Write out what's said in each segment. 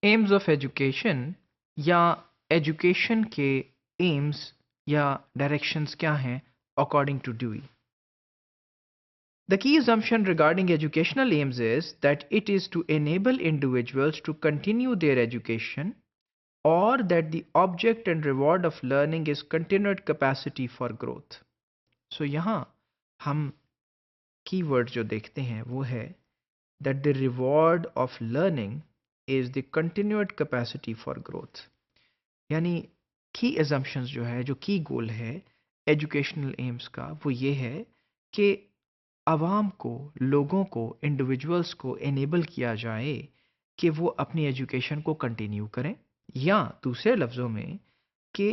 AIIMS of education या education के aims या डायरेक्शंस क्या हैं according to Dewey? The key assumption regarding educational aims is that it is to enable individuals to continue their education, or that the object and reward of learning is continued capacity for growth. So यहाँ हम keyword जो देखते हैं वो है that the reward of learning is the continued capacity for growth. यानी की assumptions जो है, जो की गोल है एजुकेशनल एम्स का, वो ये है कि आवाम को, लोगों को, इंडिविजुअल्स को एनेबल किया जाए कि वो अपनी एजुकेशन को कंटिन्यू करें, या दूसरे लफ्ज़ों में कि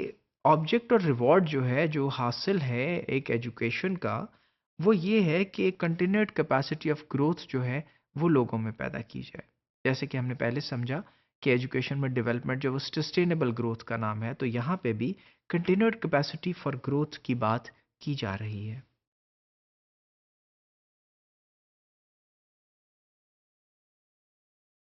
ऑब्जेक्ट और रिवॉर्ड जो है, जो हासिल है एक एजुकेशन का, वो ये है कि कंटिन्यूड कैपेसिटी ऑफ ग्रोथ जो है वो लोगों में पैदा की जाए। जैसे कि हमने पहले समझा कि एजुकेशन में डेवलपमेंट जो वो सस्टेनेबल ग्रोथ का नाम है, तो यहाँ पे भी कंटिन्यूड कैपेसिटी फॉर ग्रोथ की बात की जा रही है।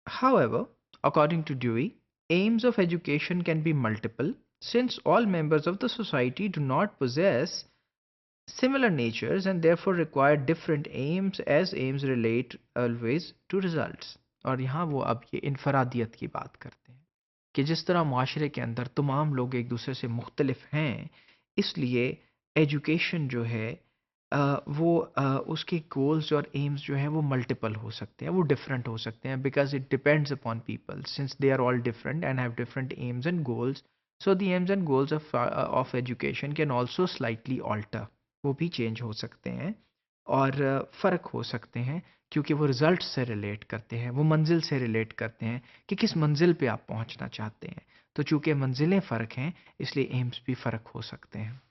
However, according to Dewey, aims of education can be multiple since all members of the society do not possess similar natures and therefore require different aims as aims relate always to results. और यहाँ वो अब ये इनफरादियत की बात करते हैं कि जिस तरह माशरे के अंदर तमाम लोग एक दूसरे से मुख्तलिफ हैं, इसलिए एजुकेशन जो है उसके गोल्स और एम्स जो हैं वो मल्टीपल हो सकते हैं, वो डिफरेंट हो सकते हैं, because it depends upon people since they are all different and have different aims and goals. So the aims and goals of education can also slightly alter, वो भी चेंज हो सकते हैं और फ़र्क हो सकते हैं, क्योंकि वो रिज़ल्ट से रिलेट करते हैं, वो मंजिल से रिलेट करते हैं कि किस मंजिल पे आप पहुंचना चाहते हैं. तो चूंकि मंजिलें फ़र्क हैं, इसलिए एम्स भी फ़र्क हो सकते हैं.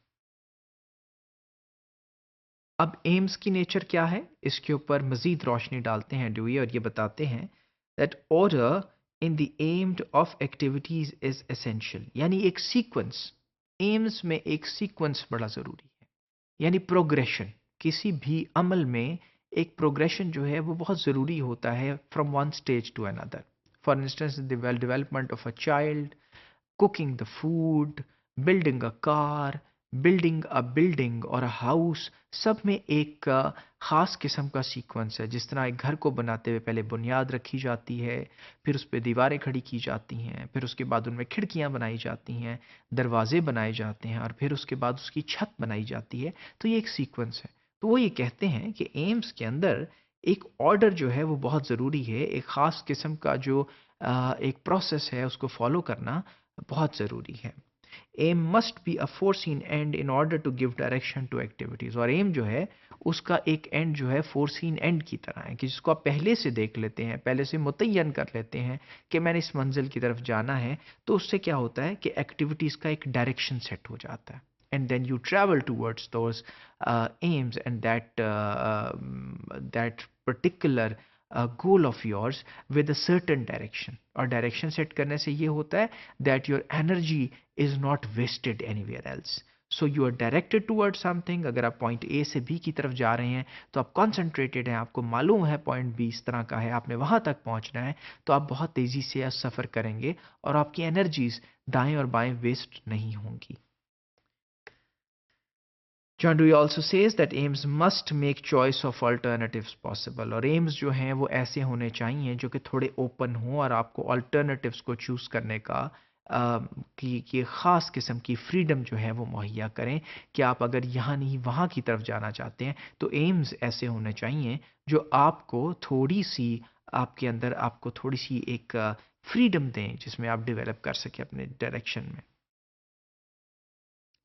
अब एम्स की नेचर क्या है, इसके ऊपर मज़ीद रोशनी डालते हैं ड्यूई और ये बताते हैं that order in the aimed of activities is essential. यानी एक सीक्वेंस, एम्स में एक सीक्वेंस बड़ा ज़रूरी है, यानी प्रोग्रेशन. किसी भी अमल में एक प्रोग्रेशन जो है वो बहुत ज़रूरी होता है from one stage to another. For instance the development of a child, cooking the food, building a car, building a building और अ हाउस, सब में एक ख़ास किस्म का सीक्वेंस है. जिस तरह एक घर को बनाते हुए पहले बुनियाद रखी जाती है, फिर उस पर दीवारें खड़ी की जाती हैं, फिर उसके बाद उनमें खिड़कियां बनाई जाती हैं, दरवाजे बनाए जाते हैं, और फिर उसके बाद उसकी छत बनाई जाती है. तो ये एक सीक्वेंस है. तो वो ये कहते हैं कि एम्स के अंदर एक ऑर्डर जो है वो बहुत ज़रूरी है. एक ख़ास किस्म का जो एक प्रोसेस है उसको फॉलो करना बहुत ज़रूरी है. Aim must be a foreseen and in order to give direction to activities. और एम जो है उसका एक एंड जो है फोरसीन एंड की तरह है, कि जिसको आप पहले से देख लेते हैं, पहले से मुतय्यन कर लेते हैं कि मैंने इस मंजिल की तरफ जाना है. तो उससे क्या होता है कि एक्टिविटीज़ का एक डायरेक्शन सेट हो जाता है, and then you travel towards those aims and that particular goal of yours with a certain direction. और डायरेक्शन सेट करने से ये होता है that your energy is not wasted anywhere else. So you are directed towards something. अगर आप point A से B की तरफ जा रहे हैं तो आप कॉन्सेंट्रेटेड हैं, आपको मालूम है पॉइंट बी इस तरह का है, आपने वहाँ तक पहुँचना है, तो आप बहुत तेज़ी से सफ़र करेंगे और आपकी एनर्जीज दाएं और बाएं वेस्ट नहीं होंगी. John Dewey also says that aims must make choice of alternatives possible. और aims जो हैं वो ऐसे होने चाहिए जो कि थोड़े ओपन हों और आपको alternatives को चूज़ करने का कि ख़ास किस्म की फ्रीडम जो है वो मुहैया करें, कि आप अगर यहाँ नहीं वहाँ की तरफ जाना चाहते हैं तो एम्स ऐसे होने चाहिए जो आपको थोड़ी सी, आपके अंदर आपको थोड़ी सी एक फ्रीडम दें जिसमें आप डेवलप कर सकें अपने डायरेक्शन में.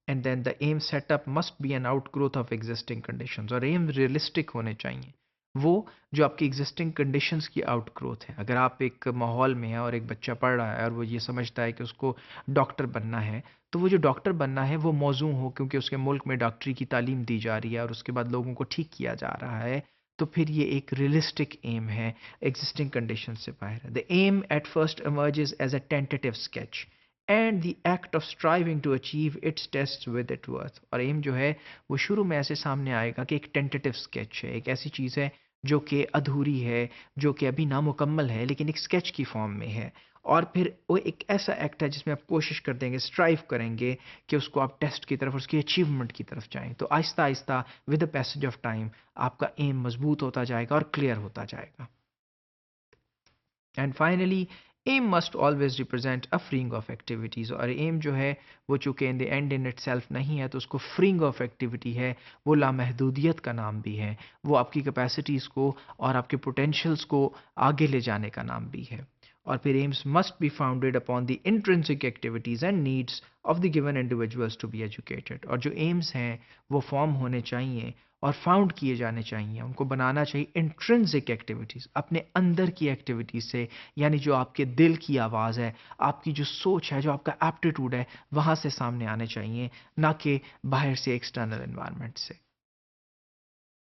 And then the aim setup must be an outgrowth of existing conditions. और एम रियलिस्टिक होने चाहिए, वो जो आपकी एग्जिस्टिंग कंडीशंस की आउटग्रोथ है. अगर आप एक माहौल में हैं और एक बच्चा पढ़ रहा है और वो ये समझता है कि उसको डॉक्टर बनना है, तो वो जो डॉक्टर बनना है वो मौजू हो, क्योंकि उसके मुल्क में डॉक्टरी की तालीम दी जा रही है और उसके बाद लोगों को ठीक किया जा रहा है, तो फिर ये एक रियलिस्टिक एम है, एग्जिस्टिंग कंडीशन से बाहर है. The aim at first emerges as a tentative sketch and the act of striving to achieve its test with it worth. और एम जो है वो शुरू में ऐसे सामने आएगा कि एक टेंटेटिव स्केच है, एक ऐसी चीज़ है جو کہ ادھوری ہے، جو کہ ابھی نامکمل ہے لیکن ایک اسکیچ کی فارم میں ہے، اور پھر وہ ایک ایسا ایکٹ ہے جس میں آپ کوشش کر دیں گے، اسٹرائیو کریں گے کہ اس کو آپ ٹیسٹ کی طرف اور اس کی اچیومنٹ کی طرف جائیں. تو آہستہ آہستہ with the passage of time آپ کا ایم مضبوط ہوتا جائے گا اور کلیئر ہوتا جائے گا. And finally M must always represent a freeing of activities. اور ایم جو ہے وہ چونکہ in the end in itself نہیں ہے تو اس کو فریئنگ آف ایکٹیویٹی ہے، وہ لامحدودیت کا نام بھی ہے، وہ آپ کی کیپیسٹیز کو اور آپ کے پوٹینشیلز کو آگے لے جانے کا نام بھی ہے. اور پھر aims must be founded upon the intrinsic activities and needs of the given individuals to be educated. اور جو ایمس ہیں وہ فارم ہونے چاہیے اور فاؤنڈ کیے جانے چاہیے، ان کو بنانا چاہیے انٹرنسک ایکٹیویٹیز، اپنے اندر کی ایکٹیویٹیز سے، یعنی جو آپ کے دل کی آواز ہے، آپ کی جو سوچ ہے، جو آپ کا ایپٹیٹیوڈ ہے، وہاں سے سامنے آنے چاہیے، نہ کہ باہر سے ایکسٹرنل انوائرمنٹ سے.